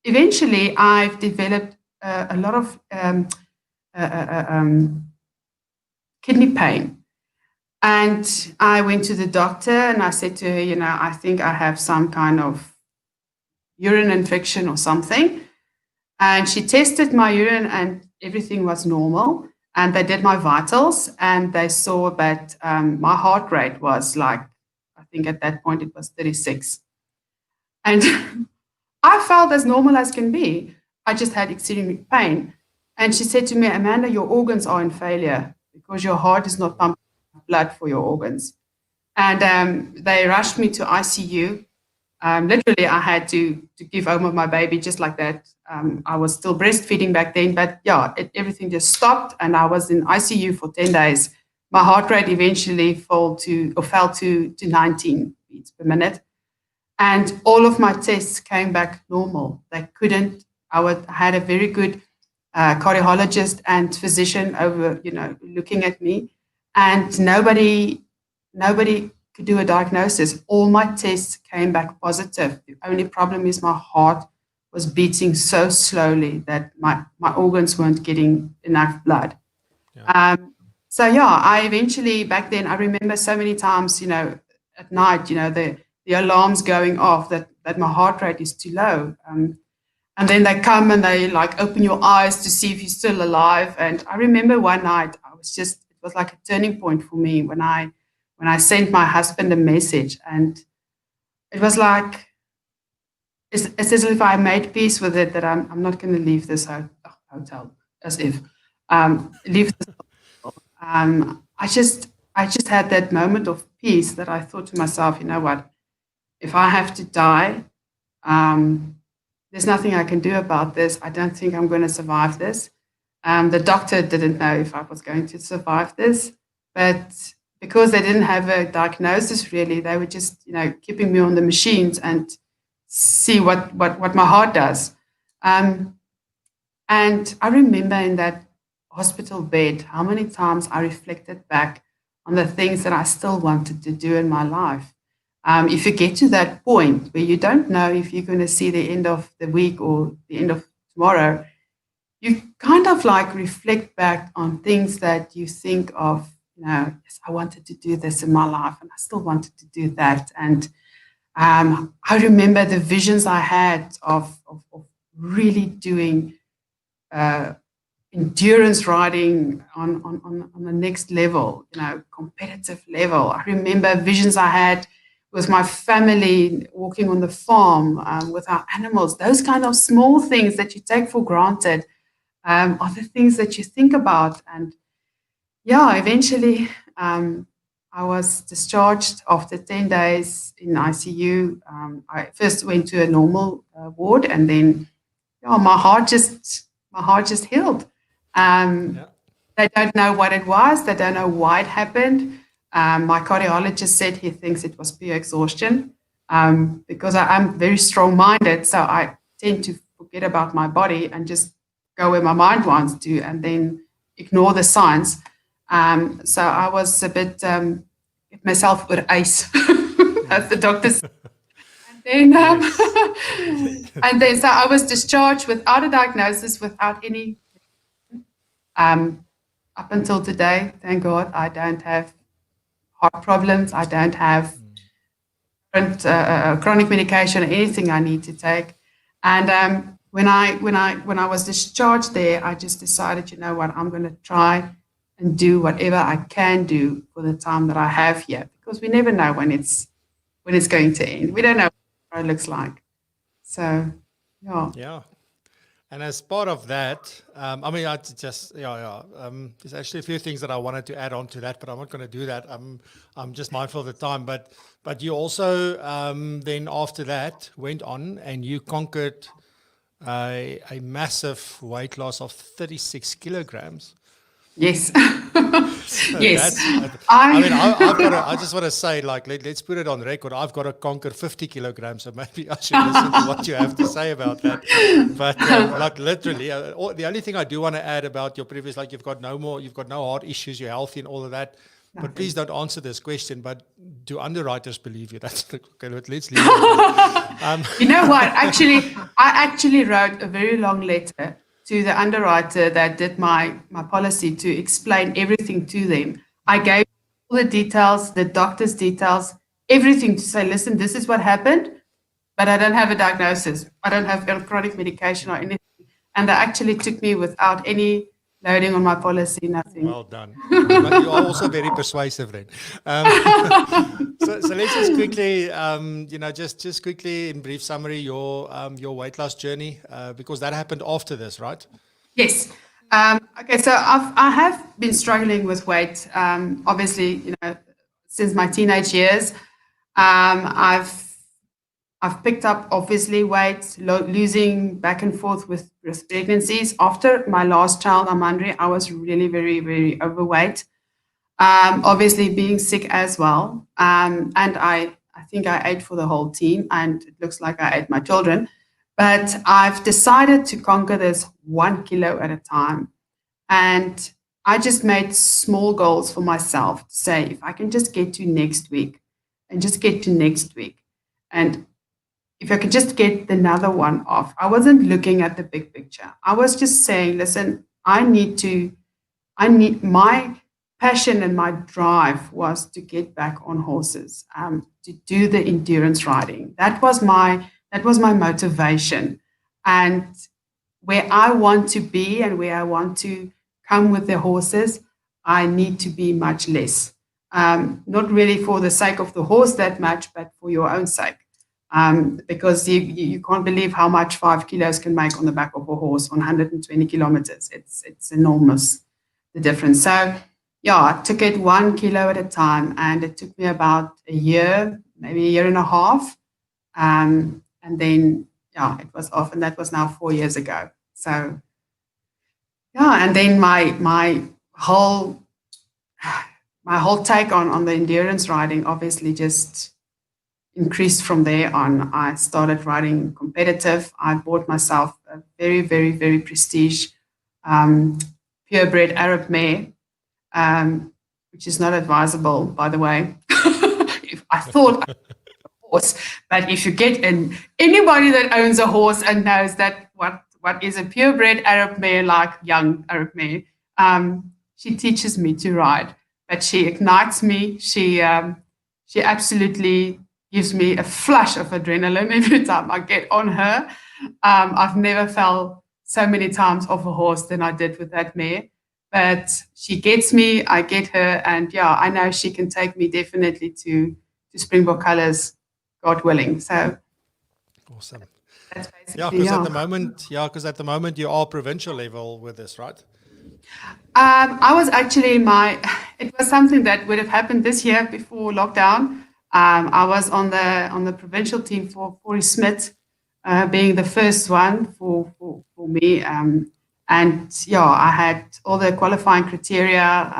eventually I've developed a lot of kidney pain. And I went to the doctor and I said to her, I think I have some kind of urine infection or something. And she tested my urine and everything was normal. And they did my vitals and they saw that my heart rate was like, I think at that point it was 36. And I felt as normal as can be. I just had extreme pain. And she said to me, Amanda, your organs are in failure because your heart is not pumping blood for your organs. And they rushed me to ICU. Literally, I had to give over my baby just like that. I was still breastfeeding back then, but yeah, everything just stopped, and I was in ICU for 10 days. My heart rate eventually fell to 19 beats per minute, and all of my tests came back normal. They couldn't. I had a very good cardiologist and physician over, looking at me, and nobody could do a diagnosis. All my tests came back positive. The only problem is my heart was beating so slowly that my organs weren't getting enough blood. Yeah. I eventually, back then, I remember so many times, at night, the alarms going off that my heart rate is too low. And then they come and they like open your eyes to see if you're still alive. And I remember one night, it was like a turning point for me when I sent my husband a message, and it was like, it's as if I made peace with it, that I'm not going to leave this hotel, as if, leave this hotel. I just had that moment of peace that I thought to myself, you know what, if I have to die, there's nothing I can do about this. I don't think I'm going to survive this. The doctor didn't know if I was going to survive this, but because they didn't have a diagnosis really, they were just, keeping me on the machines and see what my heart does. And I remember in that hospital bed, how many times I reflected back on the things that I still wanted to do in my life. If you get to that point where you don't know if you're going to see the end of the week or the end of tomorrow, you kind of like reflect back on things that you think of, yes, I wanted to do this in my life and I still wanted to do that. And I remember the visions I had of really doing endurance riding on the next level, competitive level. I remember visions I had with my family, walking on the farm with our animals. Those kind of small things that you take for granted are the things that you think about. And yeah, eventually I was discharged after 10 days in ICU. I first went to a normal ward, and then my heart just healed. They don't know what it was. They don't know why it happened. My cardiologist said he thinks it was pure exhaustion because I'm very strong-minded, so I tend to forget about my body and just go where my mind wants to, and then ignore the signs. So I was a bit get myself with ice, as the doctors. And then, and then, so I was discharged without a diagnosis, without any. Up until today, thank God, I don't have heart problems. I don't have chronic medication or anything I need to take. And when I was discharged there, I just decided, you know what, I'm going to try and do whatever I can do for the time that I have here, because we never know when it's going to end. We don't know what it looks like. So, yeah. Yeah. And as part of that, I just, there's actually a few things that I wanted to add on to that, but I'm not going to do that. I'm just mindful of the time. But you also then after that went on and you conquered a massive weight loss of 36 kilograms. Yes. So yes. I just want to say, like, let's put it on record. I've got to conquer 50 kilograms, so maybe I should listen to what you have to say about that. But like literally, the only thing I do want to add about your previous, like, you've got no heart issues, you're healthy and all of that. Nothing. But please don't answer this question. But do underwriters believe you? That's okay. Let's leave it. You know what? I actually wrote a very long letter to the underwriter that did my policy to explain everything to them. I gave all the details, the doctor's details, everything to say, listen, this is what happened, but I don't have a diagnosis. I don't have chronic medication or anything. And they actually took me without any loading on my policy, nothing. Well done. But you are also very persuasive then. So let's just quickly, just quickly in brief summary, your weight loss journey, because that happened after this, right? Yes. Okay, so I have been struggling with weight, obviously, since my teenage years. I've picked up, obviously, weight, losing back and forth with pregnancies. After my last child, Amandri, I was really, very, very overweight. Obviously, being sick as well. And I think I ate for the whole team, and it looks like I ate my children. But I've decided to conquer this 1 kilo at a time. And I just made small goals for myself to say, if I can just get to next week and just get to next week. And if I could just get another one off, I wasn't looking at the big picture. I was just saying, listen, I need my passion and my drive was to get back on horses, to do the endurance riding. That was my motivation. And where I want to be and where I want to come with the horses, I need to be much less. Not really for the sake of the horse that much, but for your own sake. Because you can't believe how much 5 kilos can make on the back of a horse on 120 kilometers. It's enormous, the difference. So, yeah, I took it 1 kilo at a time, and it took me about a year, maybe a year and a half. And then, yeah, it was off, and that was now 4 years ago. So, yeah, and then my whole my whole take on the endurance riding obviously just increased from there on. I started riding competitive. I bought myself a very, very, very prestige purebred Arab mare, which is not advisable, by the way. If I thought horse, but if you get anybody that owns a horse and knows that what is a purebred Arab mare, like young Arab mare, she teaches me to ride, but she ignites me. She absolutely gives me a flush of adrenaline every time I get on her. I've never felt so many times off a horse than I did with that mare. But she gets me, I get her, and yeah, I know she can take me definitely to Springbok Colours, God willing. So awesome. that's basically, Yeah, because at the moment you are provincial level with this, right? I was actually it was something that would have happened this year before lockdown. I was on the provincial team for Smith, being the first one for me. And yeah, I had all the qualifying criteria.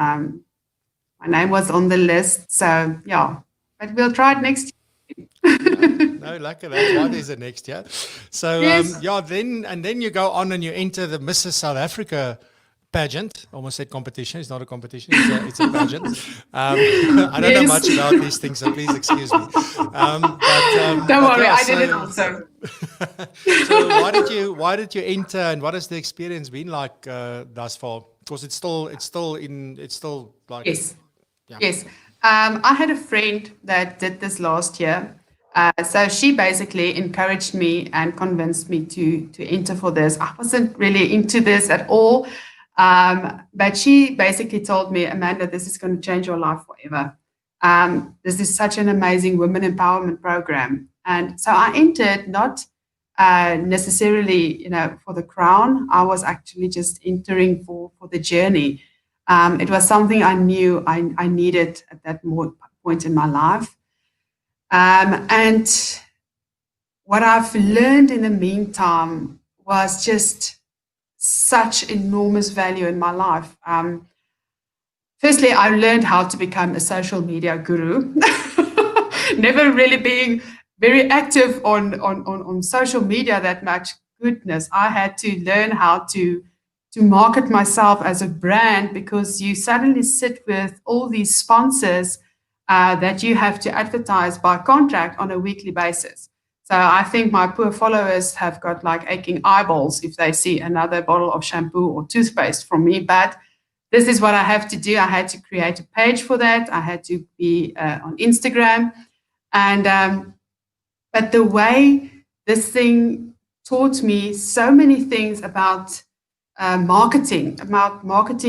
My name was on the list. So yeah, but we'll try it next year. No, lucky that's why there's a next year. So Yes. then you go on and you enter the Mrs. South Africa pageant. Almost said competition. It's not a competition. It's a pageant. I don't know much about these things, so please excuse me. Don't worry, I did it also. So why did you enter, and what has the experience been like thus far? Because it's still like Yes. Yeah. Yes. I had a friend that did this last year. So she basically encouraged me and convinced me to enter for this. I wasn't really into this at all. But she basically told me, Amanda, this is going to change your life forever. This is such an amazing women empowerment program. And so I entered not necessarily, for the crown. I was actually just entering for the journey. It was something I knew I needed at that point in my life. And what I've learned in the meantime was just such enormous value in my life. Firstly, I learned how to become a social media guru. Never really being very active on social media that much. Goodness, I had to learn how to market myself as a brand, because you suddenly sit with all these sponsors that you have to advertise by contract on a weekly basis. So I think my poor followers have got like aching eyeballs if they see another bottle of shampoo or toothpaste from me. But this is what I have to do. I had to create a page for that. I had to be on Instagram. And but the way this thing taught me so many things about marketing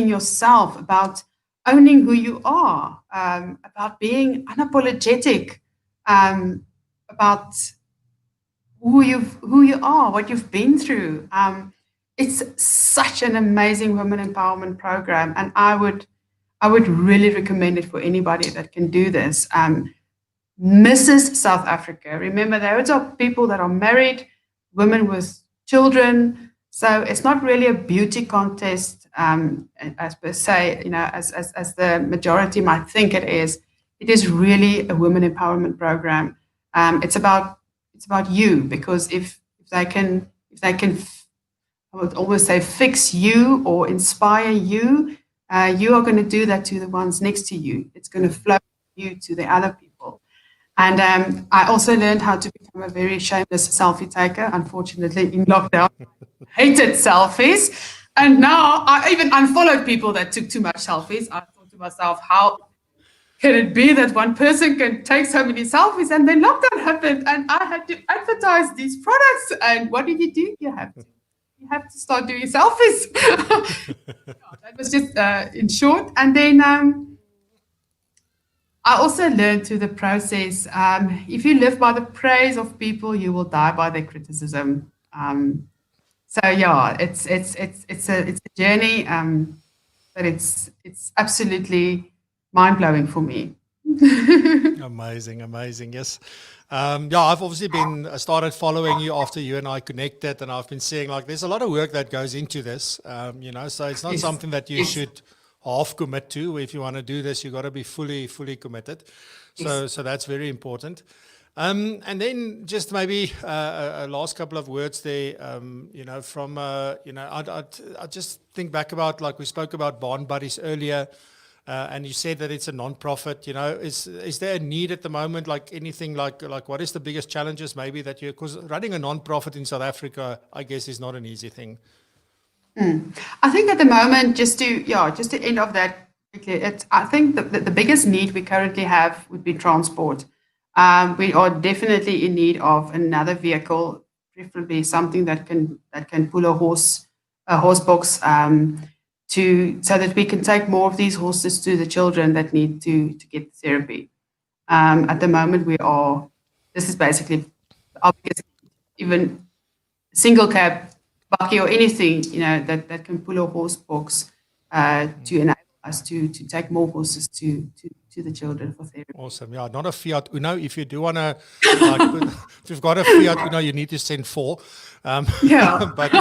yourself, about owning who you are, about being unapologetic, about who you are, what you've been through. It's such an amazing women empowerment program, and I would really recommend it for anybody that can do this. Mrs. South Africa. Remember, those are people that are married, women with children. So it's not really a beauty contest, as per se, as the majority might think it is. It is really a women empowerment program. It's about you, because if they can, I would always say, fix you or inspire you, you are going to do that to the ones next to you. It's going to flow you to the other people. And I also learned how to become a very shameless selfie taker. Unfortunately, in lockdown, hated selfies. And now I even unfollowed people that took too much selfies. I thought to myself, how can it be that one person can take so many selfies? And then lockdown happened and I had to advertise these products. And what did you do? You have to start doing selfies. That was just in short. And then I also learned through the process, if you live by the praise of people, you will die by their criticism. So yeah, it's a journey, but it's absolutely mind-blowing for me. Amazing. Yes. I've obviously started following you after you and I connected, and I've been seeing like there's a lot of work that goes into this, so it's not something that you should half commit to. If you want to do this, you got to be fully committed. So that's very important. And then just maybe a last couple of words there, from, I just think back about, like we spoke about Barn Buddies earlier, and you said that it's a non-profit, is there a need at the moment, like anything, like what is the biggest challenges maybe that because running a non-profit in South Africa, I guess, is not an easy thing. I think at the moment, just to end off that quickly, I think the biggest need we currently have would be transport. We are definitely in need of another vehicle, preferably something that can pull a horse box, so that we can take more of these horses to the children that need to get therapy. At the moment, this is basically our biggest, even single cab, bakkie or anything, that can pull a horse box to enable us to take more horses to the children for therapy. Awesome. Yeah, not a Fiat Uno. If you do want to, if you've got a Fiat Uno, you need to send 4. But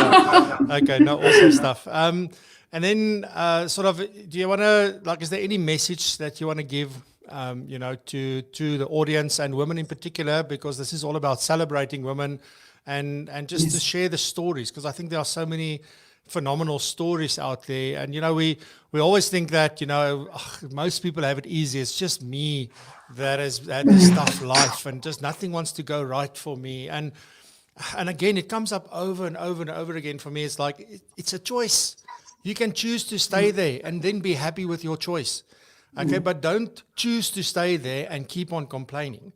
okay, no, awesome stuff. And then sort of, do you want to, is there any message that you want to give, to the audience and women in particular, because this is all about celebrating women and just to share the stories, because I think there are so many phenomenal stories out there. And, we always think that, most people have it easy. It's just me that has had this tough life and just nothing wants to go right for me. And again, it comes up over and over and over again for me. It's like, it's a choice. You can choose to stay there and then be happy with your choice. Okay, but don't choose to stay there and keep on complaining.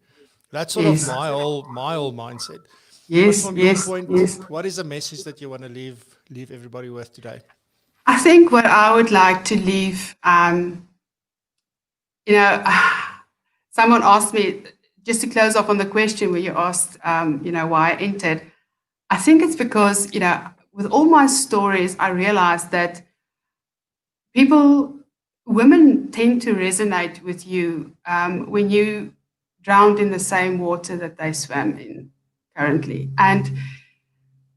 That's sort of my whole mindset. Yes, but from your point, what is the message that you want to leave everybody with today? I think what I would like to leave, someone asked me, just to close off on the question where you asked, why I entered. I think it's because, with all my stories, I realized that women tend to resonate with you when you drowned in the same water that they swam in currently. And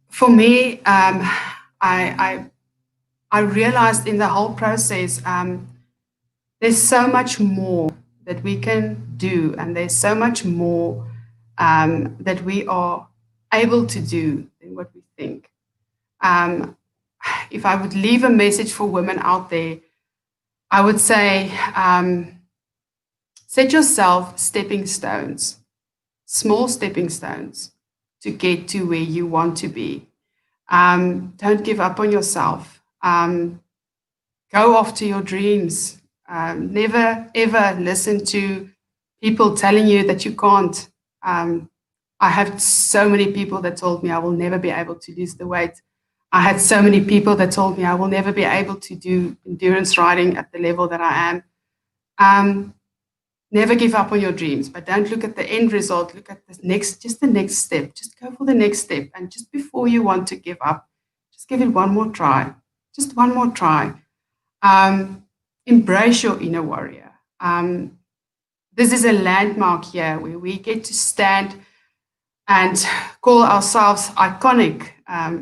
for me, I realized in the whole process, there's so much more that we can do, and there's so much more that we are able to do than what we think. If I would leave a message for women out there, I would say, set yourself stepping stones, small stepping stones to get to where you want to be. Don't give up on yourself. Go after your dreams. Never, ever listen to people telling you that you can't. I have so many people that told me I will never be able to lose the weight. I had so many people that told me I will never be able to do endurance riding at the level that I am. Never give up on your dreams, but don't look at the end result. Look at the next step. Just go for the next step. And just before you want to give up, just give it one more try. Just one more try. Embrace your inner warrior. This is a landmark here where we get to stand and call ourselves iconic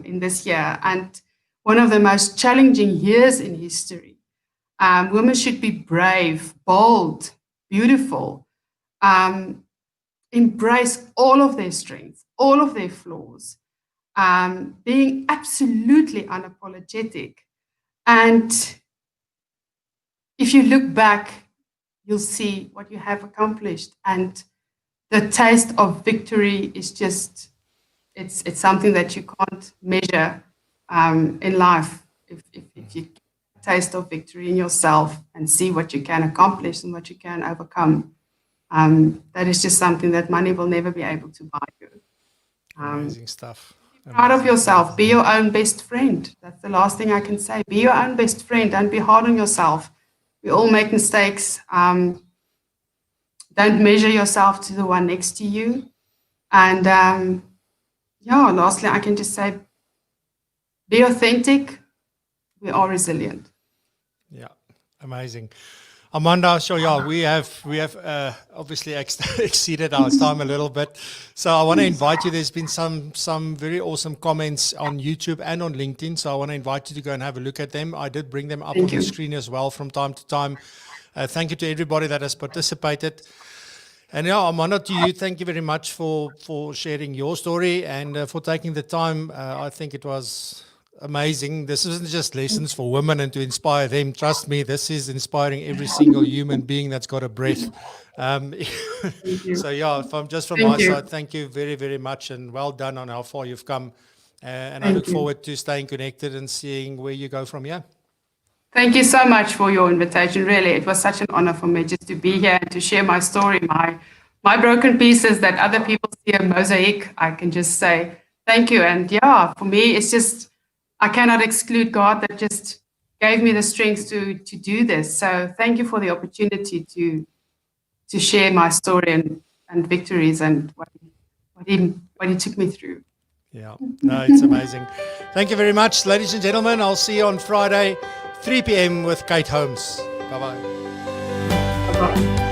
in this year, and one of the most challenging years in history. Women should be brave, bold, beautiful, embrace all of their strengths, all of their flaws, being absolutely unapologetic. And if you look back, you'll see what you have accomplished. And the taste of victory is just, it's something that you can't measure in life. If you get a taste of victory in yourself and see what you can accomplish and what you can overcome, that is just something that money will never be able to buy you. Amazing stuff. Be proud of yourself. Be your own best friend. That's the last thing I can say. Be your own best friend. Don't be hard on yourself. We all make mistakes. Don't measure yourself to the one next to you. And lastly, I can just say, be authentic. We are resilient. Yeah, amazing. Amanda, sure, yeah, we have obviously exceeded our time a little bit. So I want to invite you. There's been some very awesome comments on YouTube and on LinkedIn. So I want to invite you to go and have a look at them. I did bring them up on the screen as well from time to time. Thank you to everybody that has participated. And yeah, Amanda, to you, thank you very much for sharing your story and for taking the time. I think it was amazing. This isn't just lessons for women and to inspire them. Trust me, this is inspiring every single human being that's got a breath. So yeah, from my side, thank you very, very much and well done on how far you've come. And I look forward to staying connected and seeing where you go from here. Thank you so much for your invitation. Really, it was such an honor for me just to be here and to share my story, my broken pieces that other people see a mosaic. I can just say thank you. And yeah, for me, it's just, I cannot exclude God that just gave me the strength to do this. So thank you for the opportunity to share my story and victories and what he took me through. Yeah, no, it's amazing. Thank you very much, ladies and gentlemen. I'll see you on Friday, 3 p.m. with Kate Holmes. Bye-bye. Bye-bye.